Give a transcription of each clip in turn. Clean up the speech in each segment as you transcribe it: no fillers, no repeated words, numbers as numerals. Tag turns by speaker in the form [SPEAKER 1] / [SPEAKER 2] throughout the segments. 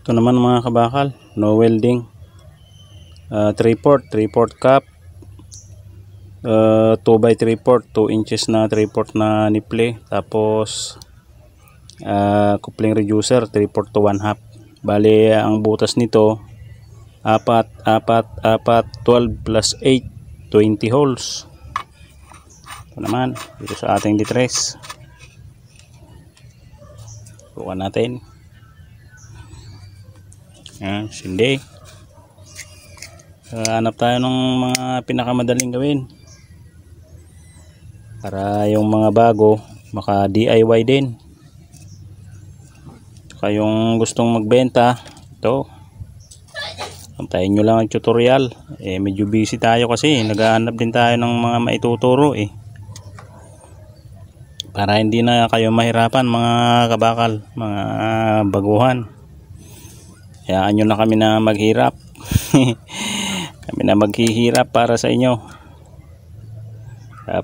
[SPEAKER 1] Ito naman mga kabakal, no welding, 3/4 cup, 2x3/4, 2 inches na 3/4 na niple, tapos coupling reducer 3/4 to 1/2. Bali ang butas nito 12 plus 8, 20 holes. Ito naman dito sa ating litres, bukan natin. Yan, sindi. Hanap tayo ng mga pinakamadaling gawin para yung mga bago maka DIY din. Saka yung gustong magbenta, ito, antayin nyo lang ang tutorial. Medyo busy tayo kasi naghahanap din tayo ng mga maituturo para hindi na kayo mahirapan mga kabakal, mga baguhan. Hayaan nyo na kami na maghirap. Kami na maghihirap para sa inyo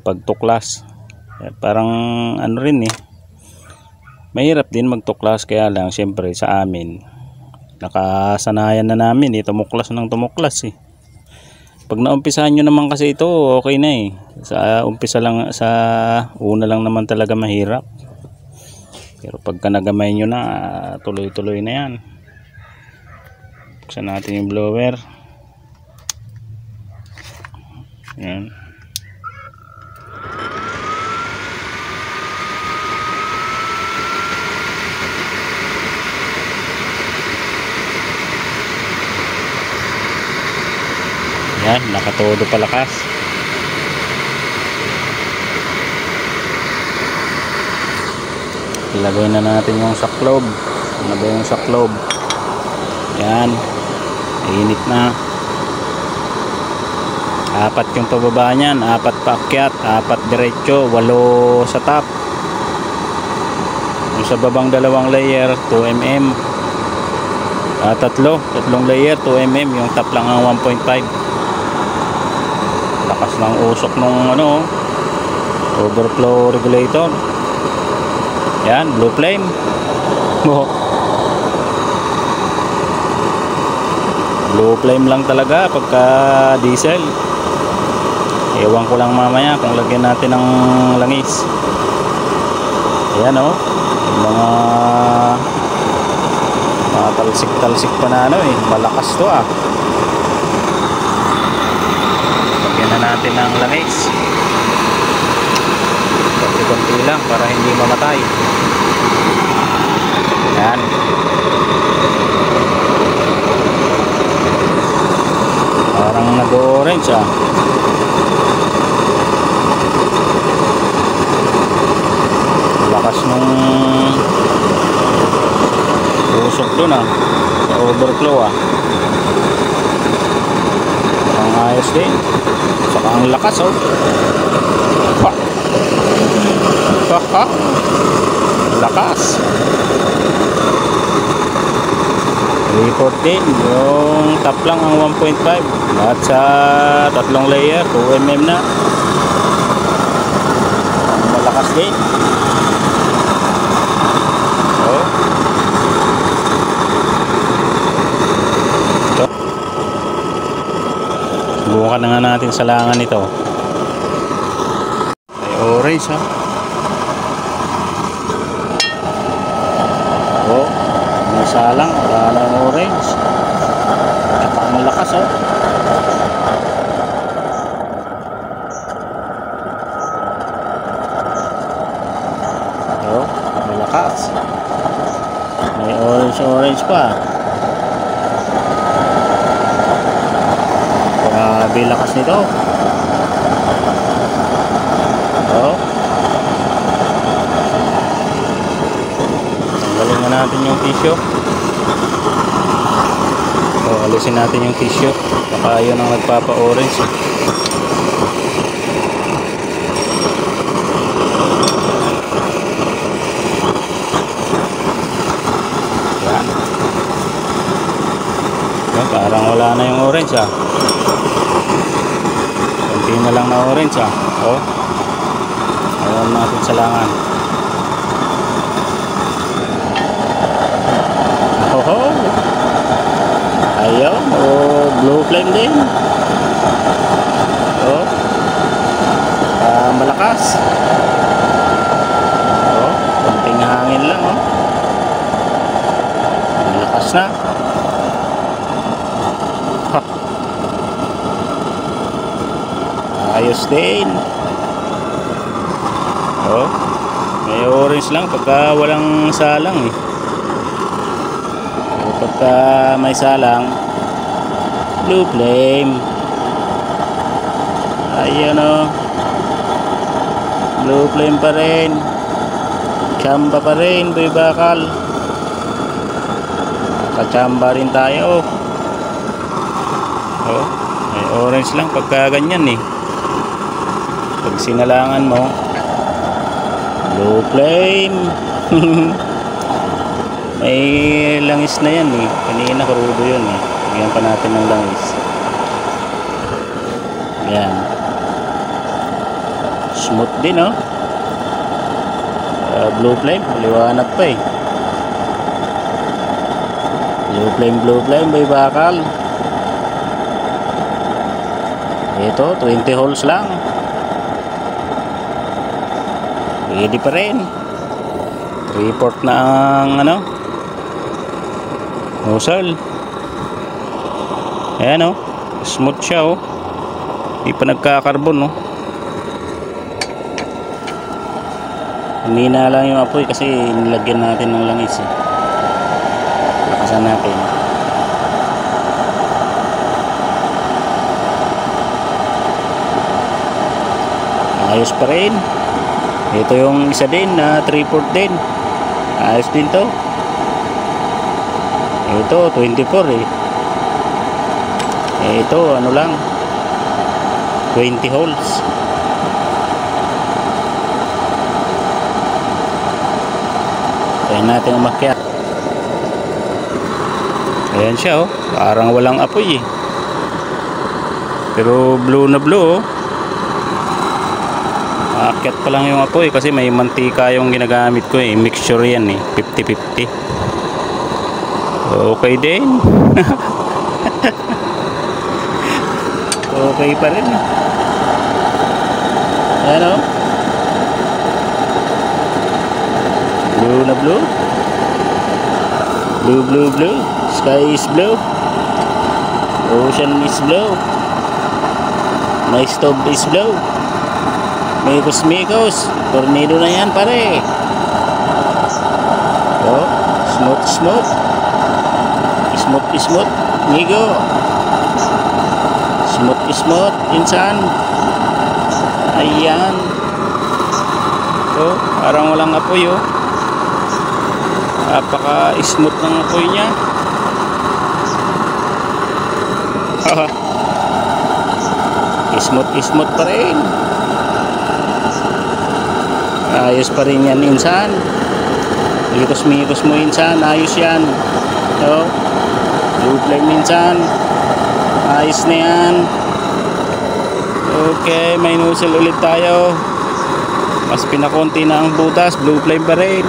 [SPEAKER 1] pagtuklas. Parang ano rin mahirap din magtuklas, kaya lang siyempre sa amin nakasanayan na namin tumuklas ng tumuklas Pag naumpisahan nyo naman kasi ito, okay na sa umpisa lang, sa una lang naman talaga mahirap, pero pagka nagamay nyo na, tuloy-tuloy na yan. Buksan natin yung blower. Yan. Yan, nakatodo palakas. Ilagay na natin yung saklob. Ano ba yung saklob? Yan, init na. 4 yung pababa niyan, 4 paakyat, 4 diretso, 8 sa top. Yung sa babang 2 layer 2mm, tatlong layer 2mm, yung top lang ang 1.5. Lakas ng usok nung overflow regulator. Yan, blue flame. Blue flame lang talaga pagka diesel. Ewan ko lang mamaya kung lagyan natin ng langis. Ayan yung mga talsik-talsik pa na malakas to lagyan na natin ng langis. Konti-konti lang para hindi mamatay. Ayan. Parang nag-orange lakas nung usok dun sa overflow ang ayos din, saka ang lakas lakas. 314, yung top lang ang 1.5 at sa 3 layer 2mm na, malakas din. Subukan na nga natin sa langan ito. Ay orange salang, wala na yung orange. Tsaka ang lakas malakas. May orange pa. Grabe lakas nito. Tanggalin na natin yung tissue. Alisin natin yung tissue. Baka yun ang nagpapa-orange. Yan. Parang wala na yung orange konti na lang na orange ayaw natin sa langan. Oh, flame din. Oh. Malakas. Oh, konting hangin lang, oh. Malakas na. Ha. Ayos din. Oh. May orange lang pagka walang salang, eh. O pagka may salang, blue flame. Ayan, oh. Blue flame pa rin. Chamba pa rin, boy bakal. Kachamba rin tayo. Oh, may orange lang pagka ganyan, eh. Pag sinalangan mo, blue flame. May langis na yan, eh. Kanina karudo yun, eh. Bigyan pa natin ng langis. Yan. Smooth din, oh. Blue flame, maliwanag pa, eh. Blue flame, may bakal. Ito, 20 holes lang. Pwede pa rin. 3/4 na ang ano, nozzle. Ayan, oh. Smooth siya, oh. Hindi pa nagkakarbon, oh. Humina lang yung apoy kasi nilagyan natin ng langis, eh. Lakasan natin. Ayos pa rin. Ito yung isa din na 3/4 din. Ayos din to. Ito 24, eh. Ito ano lang, 20 holes. Kaya natin umakyat. Ayan siya, oh. Parang walang apoy, eh. Pero blue na blue, oh. Aakyat pa lang yung apoy kasi may mantika yung ginagamit ko, eh. Mixture yan, eh. 50-50. Okay din. Okay pa rin, eh. Ayan, oh. Blue na blue. Blue. Sky is blue. Ocean is blue. My stove is blue. Mikos. Tornado na yan, pare. Oh, smooth. Smooth. Migo. Smooth. Insan. Ayan. Oh, parang walang apoy, oh. Napaka-smooth ng apoy niya. Smooth pa rin. Ayos pa rin yan, insan. Mikos mo, insan. Ayos yan. So, blue flame, insan. Ayos na yan. Okay, may nozzle ulit tayo. Mas pinakonti na ang butas. Blue flame pa rin.